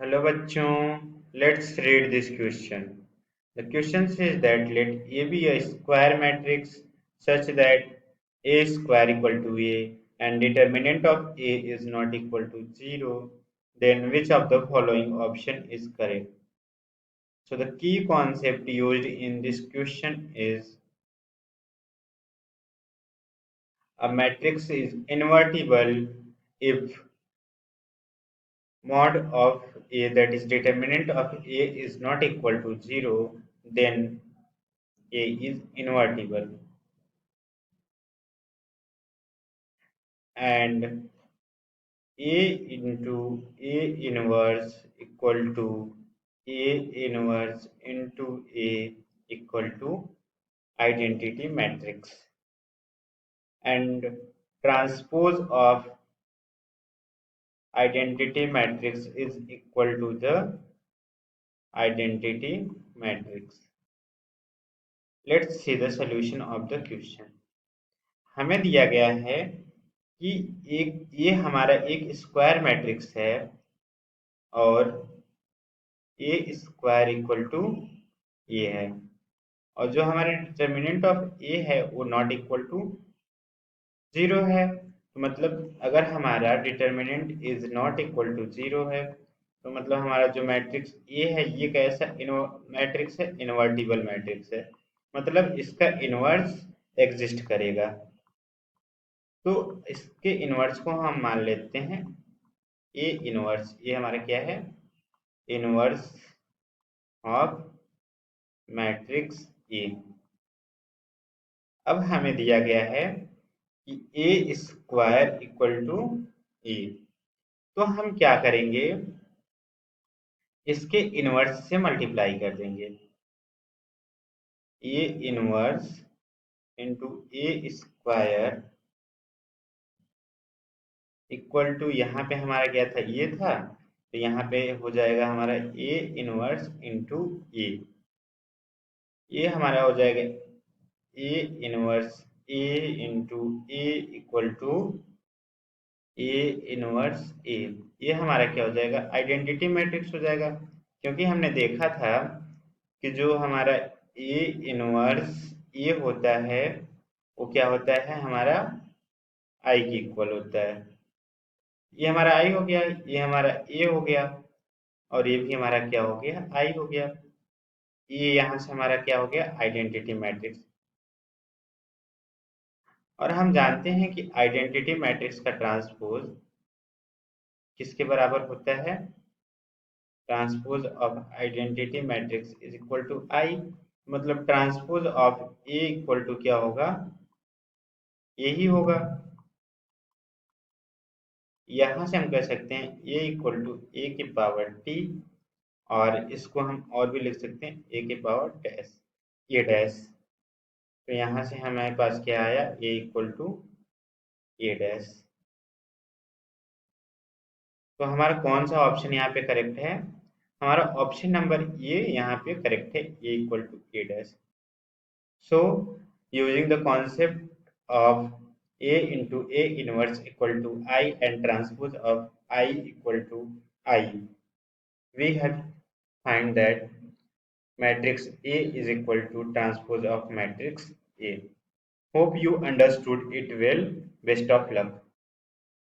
Hello बच्चों, let's read this question. The question says that let A be a square matrix such that A square equal to A and determinant of A is not equal to 0, then which of the following option is correct? So the key concept used in this question is a matrix is invertible if mod of A, that is determinant of A, is not equal to 0, then A is invertible, and A into A inverse equal to A inverse into A equal to identity matrix, and transpose of identity matrix is equal to the identity matrix. Let's see the solution of the question. हमें दिया गया है कि एक ये हमारा एक square matrix है और ए स्क्वायर इक्वल टू ये है, और जो हमारे डिटर्मिनेंट ऑफ ए है वो नॉट इक्वल टू 0 है। तो मतलब अगर हमारा determinant is not equal to 0 है तो मतलब हमारा जो मैट्रिक्स ए है ये कैसा मैट्रिक्स है, इनवर्टिबल मैट्रिक्स है, मतलब इसका इनवर्स एग्जिस्ट करेगा। तो इसके इनवर्स को हम मान लेते हैं ए इनवर्स। ये हमारा क्या है, इनवर्स ऑफ मैट्रिक्स ए। अब हमें दिया गया है कि ए स्क्वायर इक्वल टू ए, तो हम क्या करेंगे, इसके इनवर्स से मल्टीप्लाई कर देंगे। A inverse into A square equal to, यहाँ पे हमारा क्या था, ये था, तो यहाँ पे हो जाएगा हमारा ए इनवर्स इंटू ए। ये हमारा हो जाएगा A inverse A into A equal to A inverse A. ये हमारा क्या हो जाएगा, आइडेंटिटी मैट्रिक्स हो जाएगा, क्योंकि हमने देखा था कि जो हमारा ए इनवर्स ए होता है वो क्या होता है, हमारा आई के इक्वल होता है। ये हमारा आई हो गया, ये हमारा ए हो गया, और ये भी हमारा क्या हो गया, आई हो गया। ये यहाँ से हमारा क्या हो गया, आइडेंटिटी मैट्रिक्स। और हम जानते हैं कि आइडेंटिटी मैट्रिक्स का ट्रांसपोज किसके बराबर होता है, transpose of identity matrix is equal to I. मतलब transpose of A equal to क्या होगा, ए ही होगा। यहां से हम कह सकते हैं ए इक्वल टू ए की पावर टी, और इसको हम और भी लिख सकते हैं ए की पावर डैश, ए डैश। तो यहां से हमारे पास क्या आया, ए इक्वल टू ए डैश। तो हमारा कौन सा ऑप्शन यहाँ पे करेक्ट है, हमारा ऑप्शन नंबर ए यहाँ पे करेक्ट है, A equal to A dash. So using the concept of a into a inverse equal to I and transpose of I equal to I, we have find that matrix A is equal to transpose of matrix A. Hope you understood it well. Best of luck.